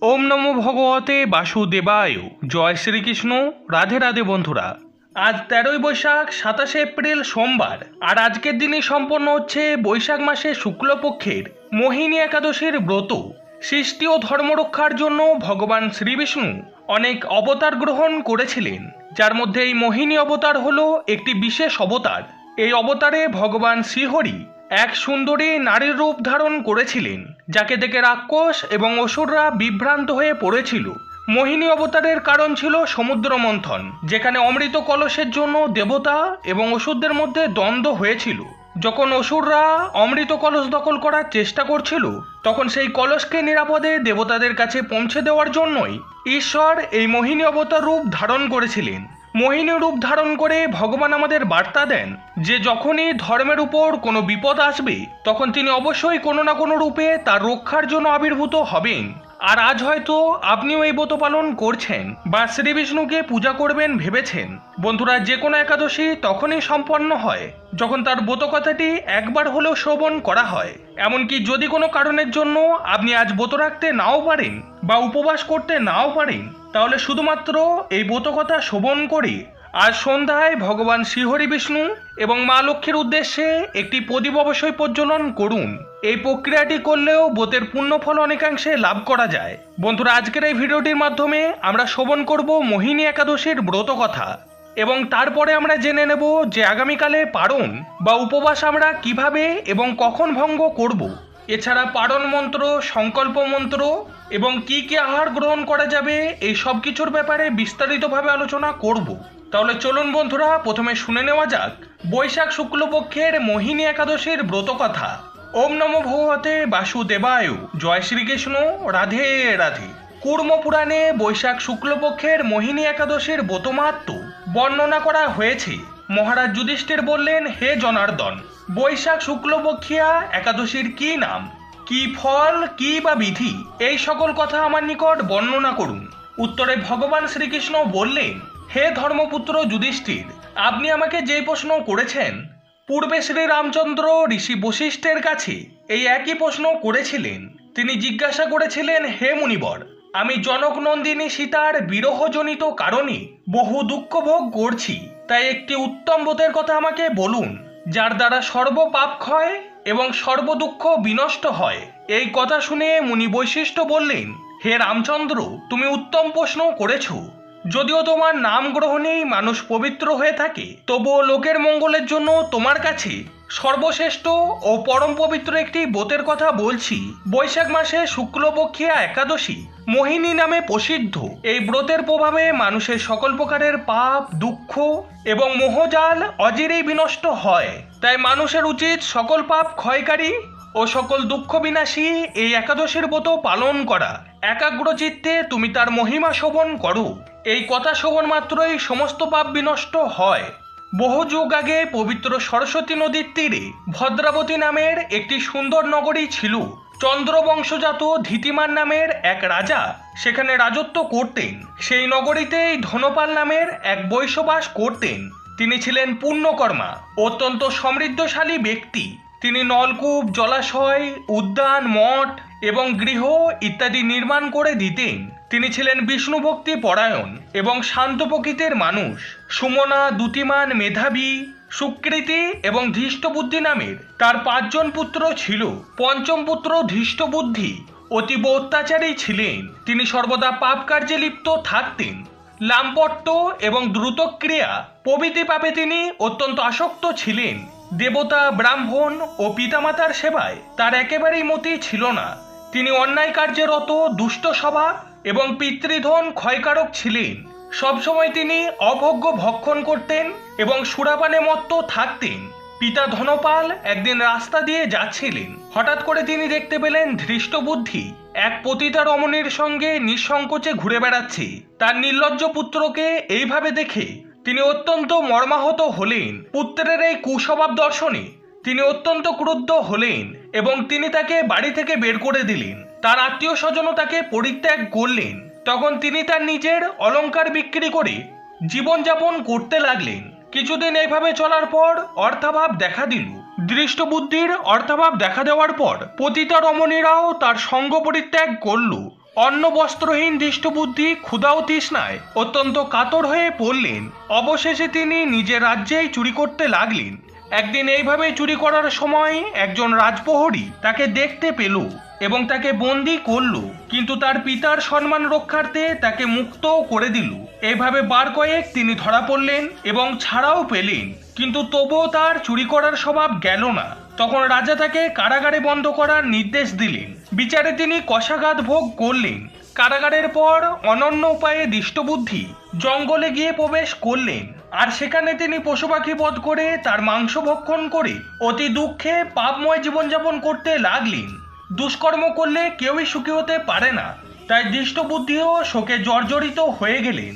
ওম নমো ভগবতে বাসুদেবায়। জয় শ্রীকৃষ্ণ। রাধে রাধে বন্ধুরা, আজ 13ই বৈশাখ 27শে এপ্রিল সোমবার। আর আজকের দিনই সম্পন্ন হচ্ছে বৈশাখ মাসের শুক্লপক্ষের মোহিনী একাদশীর ব্রত। সৃষ্টি ও ধর্ম রক্ষার জন্য ভগবান শ্রীবিষ্ণু অনেক অবতার গ্রহণ করেছিলেন, যার মধ্যে এই মোহিনী অবতার হলো একটি বিশেষ অবতার। এই অবতারে ভগবান শ্রীহরি এক সুন্দরী নারীর রূপ ধারণ করেছিলেন, যাকে দেখে রাক্ষস এবং অসুররা বিভ্রান্ত হয়ে পড়েছিল। মোহিনী অবতারের কারণ ছিল সমুদ্র মন্থন, যেখানে অমৃত কলসের জন্য দেবতা এবং অসুরদের মধ্যে দ্বন্দ্ব হয়েছিল। যখন অসুররা অমৃত কলস দখল করার চেষ্টা করছিল, তখন সেই কলসকে নিরাপদে দেবতাদের কাছে পৌঁছে দেওয়ার জন্যই ঈশ্বর এই মোহিনী অবতার রূপ ধারণ করেছিলেন। মোহিনী রূপ ধারণ করে ভগবান আমাদের বার্তা দেন যে যখনই ধর্মের উপর কোনো বিপদ আসবে, তখন তিনি অবশ্যই কোনো না কোনো রূপে তার রক্ষার জন্য আবির্ভূত হবেন। আর আজ হয়তো আপনিও এই ব্রত পালন করছেন বা শ্রী বিষ্ণুকে পূজা করবেন ভেবেছেন। বন্ধুরা, যে কোনো একাদশী তখনই সম্পন্ন হয় যখন তার ব্রত কথাটি একবার হলেও শ্রবণ করা হয়। এমনকি যদি কোনো কারণের জন্য আপনি আজ ব্রত রাখতে নাও পারেন বা উপবাস করতে নাও পারেন, তাহলে শুধুমাত্র এই ব্রত কথা শ্রবণ করে আজ সন্ধ্যায় ভগবান শ্রীহরি বিষ্ণু এবং মা লক্ষ্মীর উদ্দেশ্যে একটি প্রদীপ অবশ্যই প্রজ্বলন করুন। এই প্রক্রিয়াটি করলেও ব্রতের পুণ্যফল অনেকাংশে লাভ করা যায়। বন্ধুরা, আজকের এই ভিডিওটির মাধ্যমে আমরা শ্রবণ করব মোহিনী একাদশীর ব্রত কথা, এবং তারপরে আমরা জেনে নেব যে আগামীকালে পারণ বা উপবাস আমরা কিভাবে এবং কখন ভঙ্গ করব। এছাড়া পারণ মন্ত্র, সংকল্প মন্ত্র এবং কি কি আহার গ্রহণ করা যাবে, এই সব কিছুর ব্যাপারে বিস্তারিতভাবে আলোচনা করব। তাহলে চলুন বন্ধুরা, প্রথমে শুনে নেওয়া যাক বৈশাখ শুক্লপক্ষের মোহিনী একাদশীর ব্রত কথা। ওম নমো ভগবতে বাসুদেবায়। জয় শ্রীকৃষ্ণ। রাধে রাধে। কুর্ম পুরাণে বৈশাখ শুক্লপক্ষের মোহিনী একাদশীর ব্রতমাহাত্ম্য বর্ণনা করা হয়েছে। মহারাজ যুধিষ্ঠির বললেন, হে জনার্দন, বৈশাখ শুক্লপক্ষিয়া একাদশীর কি নাম, কি ফল, কি বা বিধি, এই সকল কথা আমার নিকট বর্ণনা করুন। উত্তরে ভগবান শ্রীকৃষ্ণ বললেন, হে ধর্মপুত্র যুধিষ্ঠির, আপনি আমাকে যে প্রশ্ন করেছেন, পূর্বে শ্রী রামচন্দ্র ঋষি বশিষ্ঠের কাছে এই একই প্রশ্ন করেছিলেন। তিনি জিজ্ঞাসা করেছিলেন, হে মুনিবর, আমি জনক নন্দিনী সীতার বিরহজনিত কারণে বহু দুঃখ ভোগ করছি, তাই একটি উত্তম ব্রতের কথা আমাকে বলুন, যার দ্বারা সর্বপাপ ক্ষয় এবং সর্বদুঃখ বিনষ্ট হয়। এই কথা শুনে মুনি বৈশিষ্ট্য বললেন, হে রামচন্দ্র, তুমি উত্তম প্রশ্ন করেছ। যদিও তোমার নাম গ্রহণেই মানুষ পবিত্র হয়ে থাকে, তবুও লোকের মঙ্গলের জন্য তোমার কাছে সর্বশ্রেষ্ঠ ও পরম পবিত্র একটি ব্রতের কথা বলছি। বৈশাখ মাসে শুক্লপক্ষিয়া একাদশী মোহিনী নামে প্রসিদ্ধ। এই ব্রতের প্রভাবে মানুষের সকল প্রকারের পাপ, দুঃখ এবং মোহজাল অচিরেই বিনষ্ট হয়। তাই মানুষের উচিত সকল পাপ ক্ষয়কারী ও সকল দুঃখ বিনাশী এই একাদশীর ব্রত পালন করা। একাগ্র চিত্তে তুমি তার মহিমা শোভন করো। এই কথা শোভন মাত্রই সমস্ত পাপ বিনষ্ট হয়। বহু যুগ আগে পবিত্র সরস্বতী নদীর তীরে ভদ্রাবতী নামের একটি সুন্দর নগরী ছিল। চন্দ্রবংশজাত ধীতিমান নামের এক রাজা সেখানে রাজত্ব করতেন। সেই নগরীতেই ধনপাল নামের এক বৈশ্য বাস করতেন। তিনি ছিলেন পুণ্যকর্মা, অত্যন্ত সমৃদ্ধশালী ব্যক্তি। তিনি নলকূপ, জলাশয়, উদ্যান, মঠ এবং গৃহ ইত্যাদি নির্মাণ করে দিতেন। তিনি ছিলেন বিষ্ণু ভক্তি পরায়ণ এবং শান্ত প্রকৃতির মানুষ। সুমনা, দ্যুতিমান, মেধাবী, সুকৃতি এবং ধৃষ্টবুদ্ধি নামের তার 5 জন পুত্র ছিল। পঞ্চম পুত্র ধৃষ্টবুদ্ধি অতীব অত্যাচারী ছিলেন। তিনি সর্বদা পাপ কার্যে লিপ্ত থাকতেন। লাম্পট্য এবং দ্রুতক্রিয়া প্রভৃতি পাপে তিনি অত্যন্ত আসক্ত ছিলেন। দেবতা, ব্রাহ্মণ ও পিতামাতার সেবায় তার একেবারেই মতি ছিল না। তিনি অন্যায় কার্যে রত, দুষ্ট স্বভাব এবং পিতৃধন ক্ষয়কারক ছিলেন। সবসময় তিনি অভোগ্য ভক্ষণ করতেন এবং সুরাপানে মত্ত থাকতেন। পিতা ধনপাল একদিন রাস্তা দিয়ে যাচ্ছিলেন। হঠাৎ করে তিনি দেখতে পেলেন ধৃষ্টবুদ্ধি এক পতিতা রমণীর সঙ্গে নিঃসংকোচে ঘুরে বেড়াচ্ছে। তার নির্লজ্জ পুত্রকে এইভাবে দেখে তিনি অত্যন্ত মর্মাহত হলেন। পুত্রের এই কুস্বভাব দর্শনে তিনি অত্যন্ত ক্রুদ্ধ হলেন এবং তিনি তাকে বাড়ি থেকে বের করে দিলেন। তার আত্মীয় স্বজনও তাকে পরিত্যাগ করলেন। তখন তিনি তার নিজের অলংকার বিক্রি করে জীবনযাপন করতে লাগলেন। কিছুদিন এইভাবে চলার পর অর্থাভাব দেখা দিল। দৃষ্টবুদ্ধির অর্থাভাব দেখা দেওয়ার পর পতিতা রমণীরাও তার সঙ্গ পরিত্যাগ করল। অন্ন বস্ত্রহীন দৃষ্টবুদ্ধি ক্ষুধা ও তৃষ্ণায় অত্যন্ত কাতর হয়ে পড়লেন। অবশেষে তিনি নিজের রাজ্যেই চুরি করতে লাগলেন। একদিন এইভাবে চুরি করার সময় একজন রাজপ্রহরী তাকে দেখতে পেল এবং তাকে বন্দি করল, কিন্তু তার পিতার সম্মান রক্ষার্থে তাকে মুক্তও করে দিল। এভাবে বার কয়েক তিনি ধরা পড়লেন এবং ছাড়াও পেলেন, কিন্তু তবুও তার চুরি করার স্বভাব গেল না। তখন রাজা তাকে কারাগারে বন্ধ করার নির্দেশ দিলেন। বিচারে তিনি কষাঘাত ভোগ করলেন। কারাগারের পর অনন্য উপায়ে দৃষ্টবুদ্ধি জঙ্গলে গিয়ে প্রবেশ করলেন, আর সেখানে তিনি পশু পাখি বধ করে তার মাংস ভক্ষণ করে অতি দুঃখে পাপময় জীবনযাপন করতে লাগলেন। দুষ্কর্ম করলে কেউই সুখী হতে পারে না, তাই দৃষ্টবুদ্ধিও শোকে জর্জরিত হয়ে গেলেন।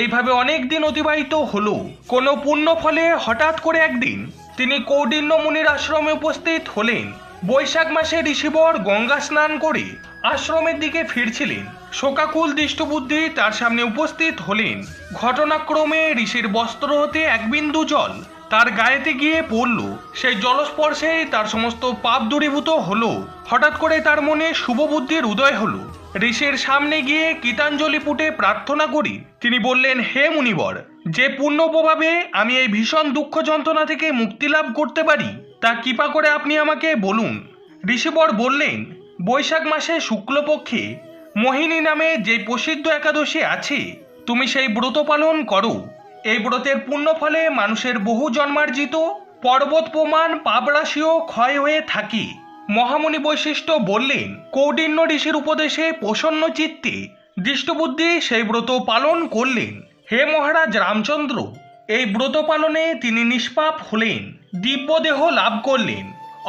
এইভাবে অনেক দিন অতিবাহিত হলো। কোনো পুণ্য ফলে হঠাৎ করে একদিন তিনি কৌডিন্য মুনির আশ্রমে উপস্থিত হলেন। বৈশাখ মাসে ঋষিবর গঙ্গা স্নান করে আশ্রমের দিকে ফিরছিলেন। শোকাকুল দৃষ্টবুদ্ধি তার সামনে উপস্থিত হলেন। ঘটনাক্রমে ঋষির বস্ত্র হতে এক বিন্দু জল তার গায়েতে গিয়ে পড়ল। সেই জলস্পর্শেই তার সমস্ত পাপ দূরীভূত হলো। হঠাৎ করে তার মনে শুভ বুদ্ধির উদয় হলো। ঋষির সামনে গিয়ে গীতাঞ্জলি পুটে প্রার্থনা করি তিনি বললেন, হে মুনিবর, যে পুণ্য প্রভাবে আমি এই ভীষণ দুঃখ যন্ত্রণা থেকে মুক্তি লাভ করতে পারি তা কৃপা করে আপনি আমাকে বলুন। ঋষিবর বললেন, বৈশাখ মাসে শুক্লপক্ষে মোহিনী নামে যে প্রসিদ্ধ একাদশী আছে, তুমি সেই ব্রত পালন করো। এই ব্রতের পুণ্য ফলে মানুষের বহু জন্মার্জিত পর্বত প্রমাণ পাপরাশিও ক্ষয় হয়ে থাকে। মহামুনি বৈশিষ্ট্য বললেন, কৌডিন্য ঋষির উপদেশে প্রসন্ন চিত্তে দৃষ্টবুদ্ধি সেই ব্রত পালন করলেন। হে মহারাজ রামচন্দ্র, এই ব্রত পালনে তিনি নিষ্পাপ হলেন, দিব্য দেহ লাভ করলেন।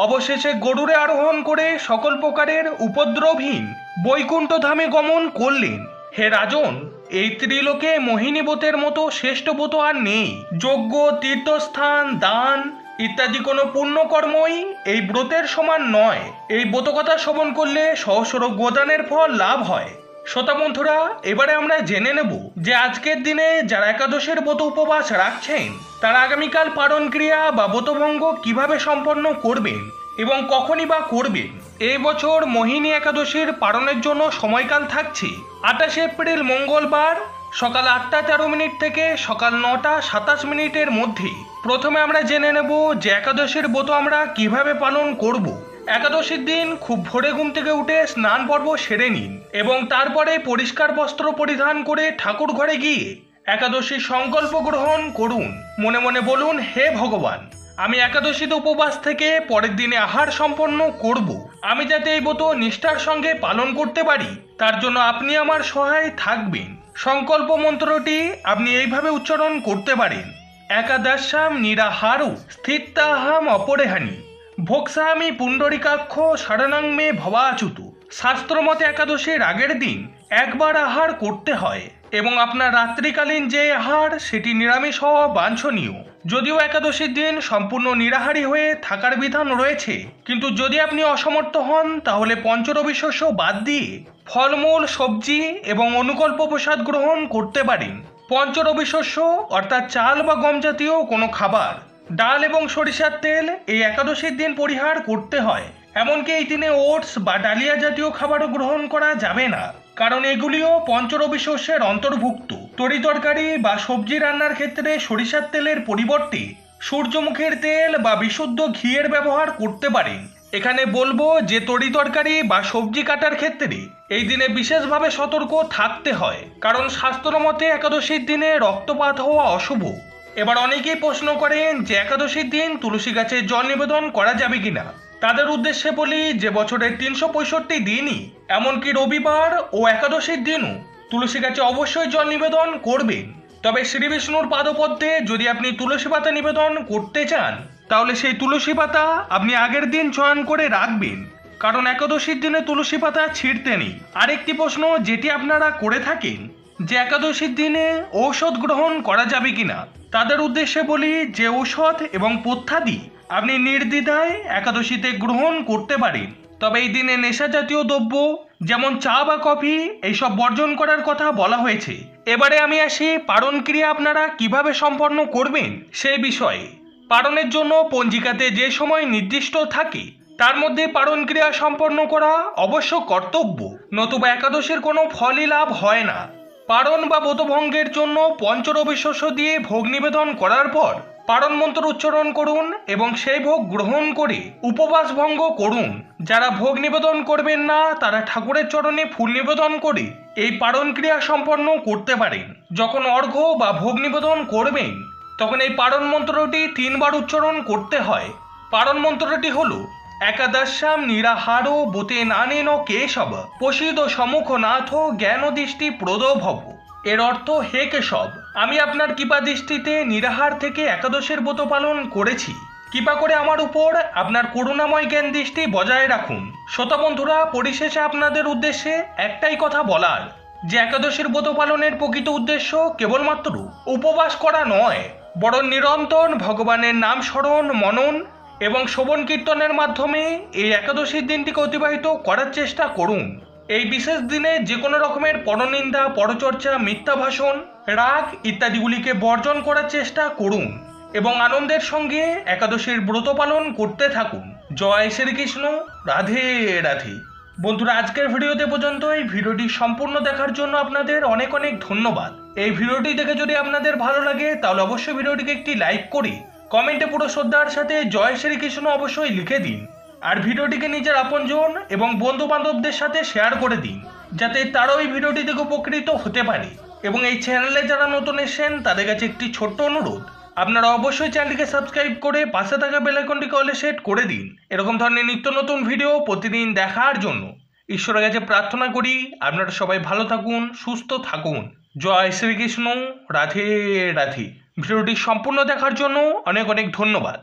অবশেষে গরুরে আরোহণ করে সকল প্রকারের উপদ্রবহীন বৈকুণ্ঠ ধামে গমন করলেন। হে রাজন, এই ত্রিলোকে মোহিনী ব্রতের মতো শ্রেষ্ঠ ব্রত আর নেই। যজ্ঞ, তীর্থস্থান, দান ইত্যাদি কোনো পুণ্যকর্মই এই ব্রতের সমান নয়। এই ব্রতকথা শ্রবণ করলে সহস্র গোদানের ফল লাভ হয়। শ্রোতা বন্ধুরা, এবারে আমরা জেনে নেব যে আজকের দিনে যারা একাদশের ব্রত উপবাস রাখছেন তারা আগামীকাল পারণ ক্রিয়া বা ব্রতভঙ্গ কিভাবে সম্পন্ন করবেন এবং কখনই বা করবেন। এই বছর মোহিনী একাদশীর পালনের জন্য সময়কাল থাকছে 28 এপ্রিল মঙ্গলবার সকাল 8:13 থেকে সকাল 9:27 মধ্যে। প্রথমে আমরা জেনে নেব যে একাদশীর ব্রত আমরা কিভাবে পালন করব। একাদশীর দিন খুব ভোরে ঘুম থেকে উঠে স্নান পর্ব সেরে নিন এবং তারপরে পরিষ্কার বস্ত্র পরিধান করে ঠাকুর ঘরে গিয়ে একাদশীর সংকল্প গ্রহণ করুন। মনে মনে বলুন, হে ভগবান, আমি একাদশীতে উপবাস থেকে পরের দিনে আহার সম্পন্ন করব। আমি যাতে এই ব্রত নিষ্ঠার সঙ্গে পালন করতে পারি তার জন্য আপনি আমার সহায় থাকবেন। সংকল্প মন্ত্রটি আপনি এইভাবে উচ্চারণ করতে পারেন, একাদশাম নিরাহারু স্থিতাহাম অপরেহানি ভোক্সামি পুণ্ডরিকাক্ষ শরণং মে ভবাচ্যুত। শাস্ত্রমতে একাদশীর আগের দিন একবার আহার করতে হয় এবং আপনার রাত্রিকালীন যে আহার সেটি নিরামিষ হওয়া বাঞ্ছনীয়। যদিও একাদশীর দিন সম্পূর্ণ নিরাহারী হয়ে থাকার বিধান রয়েছে, কিন্তু যদি আপনি অসমর্থ হন তাহলে পঞ্চরবি শস্য বাদ দিয়ে ফলমূল, সবজি এবং অনুকল্প প্রসাদ গ্রহণ করতে পারেন। পঞ্চরবি শস্য অর্থাৎ চাল বা গম জাতীয় কোনো খাবার, ডাল এবং সরিষার তেল এই একাদশীর দিন পরিহার করতে হয়। এমনকি এই দিনে ওটস বা ডালিয়া জাতীয় খাবারও গ্রহণ করা যাবে না, কারণ এগুলিও পঞ্চরবি শস্যের অন্তর্ভুক্ত। তরিতরকারি বা সবজি রান্নার ক্ষেত্রে সরিষার তেলের পরিবর্তে সূর্যমুখীর তেল বা বিশুদ্ধ ঘিয়ের ব্যবহার করতে পারেন। এখানে বলবো যে তরিতরকারি বা সবজি কাটার ক্ষেত্রে এই দিনে বিশেষভাবে সতর্ক থাকতে হয়, কারণ শাস্ত্র মতে একাদশীর দিনে রক্তপাত হওয়া অশুভ। এবার অনেকেই প্রশ্ন করেন যে একাদশীর দিন তুলসী গাছে জল নিবেদন করা যাবে কিনা। তাদের উদ্দেশ্যে বলি যে বছরের 365 দিনই, এমনকি রবিবার ও একাদশীর দিনও তুলসী গাছে অবশ্যই জল নিবেদন করবেন। তবে শ্রী বিষ্ণুর পাদপদ্মে যদি আপনি তুলসী পাতা নিবেদন করতে চান তাহলে সেই তুলসী পাতা আপনি আগের দিন চয়ন করে রাখবেন, কারণ একাদশীর দিনে তুলসী পাতা ছিঁড়তে নেই। আরেকটি প্রশ্ন যেটি আপনারা করে থাকেন যে একাদশীর দিনে ঔষধ গ্রহণ করা যাবে কিনা, তাদের উদ্দেশ্যে বলি যে ঔষধ এবং পথ্যাদি আপনি নির্দ্বিধায় একাদশীতে গ্রহণ করতে পারেন। তবে এই দিনে নেশা জাতীয় দ্রব্য যেমন চা বা কফি এইসব বর্জন করার কথা বলা হয়েছে। এবারে আমি আসি পারণ ক্রিয়া আপনারা কিভাবে সম্পন্ন করবেন সেই বিষয়ে। পারণের জন্য পঞ্জিকাতে যে সময় নির্দিষ্ট থাকে তার মধ্যে পারণ ক্রিয়া সম্পন্ন করা অবশ্য কর্তব্য, নতুবা একাদশীর কোনো ফলই লাভ হয় না। পারণ বা ব্রতভঙ্গের জন্য পঞ্চরবি শস্য দিয়ে ভোগ নিবেদন করার পর পারণ মন্ত্র উচ্চারণ করুন এবং সেই ভোগ গ্রহণ করে উপবাস ভঙ্গ করুন। যারা ভোগ নিবেদন করবেন না তারা ঠাকুরের চরণে ফুল নিবেদন করে এই পারণ ক্রিয়া সম্পন্ন করতে পারেন। যখন অর্ঘ্য বা ভোগ নিবেদন করবেন তখন এই পারণ মন্ত্রটি 3 বার উচ্চারণ করতে হয়। পারণ মন্ত্রটি হলো একাদশ্যাম নিরাহারো বোতে নানেন কেশব প্রসিদ সমুখনাথ জ্ঞান দৃষ্টি প্রদ ভব। এর অর্থ, হে কেশব, আমি আপনার কৃপা দৃষ্টিতে নিরাহার থেকে একাদশের ব্রত পালন করেছি। কৃপা করে আমার উপর আপনার করুণাময় জ্ঞান দৃষ্টি বজায় রাখুন। শ্রোতা বন্ধুরা, পরিশেষে আপনাদের উদ্দেশ্যে একটাই কথা বলার, যে একাদশের ব্রত পালনের প্রকৃত উদ্দেশ্য কেবলমাত্র উপবাস করা নয়, বরং নিরন্তর ভগবানের নাম স্মরণ, মনন এবং শ্রবণ কীর্তনের মাধ্যমে এই একাদশীর দিনটিকে অতিবাহিত করার চেষ্টা করুন। এই বিশেষ দিনে যে কোনো রকমের পরনিন্দা, পরচর্চা, মিথ্যা ভাষণ, রাগ ইত্যাদিগুলিকে বর্জন করার চেষ্টা করুন এবং আনন্দের সঙ্গে একাদশীর ব্রত পালন করতে থাকুন। জয় শ্রীকৃষ্ণ, রাধে রাধে। বন্ধুরা, আজকের ভিডিওতে পর্যন্ত। এই ভিডিওটি সম্পূর্ণ দেখার জন্য আপনাদের অনেক অনেক ধন্যবাদ। এই ভিডিওটি দেখে যদি আপনাদের ভালো লাগে তাহলে অবশ্যই ভিডিওটিকে একটি লাইক করে কমেন্টে পুরো শ্রদ্ধার সাথে জয় শ্রীকৃষ্ণ অবশ্যই লিখে দিন। আর ভিডিওটিকে নিজের আপনজন এবং বন্ধু বান্ধবদের সাথে শেয়ার করে দিন, যাতে তারাও এই ভিডিওটি থেকে উপকৃত হতে পারে। এবং এই চ্যানেলে যারা নতুন এসেছেন তাদের কাছে একটি ছোট্ট অনুরোধ, আপনারা অবশ্যই চ্যানেলটিকে সাবস্ক্রাইব করে পাশে থাকা বেল আইকনটিকে অলে সেট করে দিন এরকম ধরনের নিত্য নতুন ভিডিও প্রতিদিন দেখার জন্য। ঈশ্বরের কাছে প্রার্থনা করি আপনারা সবাই ভালো থাকুন, সুস্থ থাকুন। জয় শ্রীকৃষ্ণ, রাধে রাধে। ভিডিওটি সম্পূর্ণ দেখার জন্য অনেক অনেক ধন্যবাদ।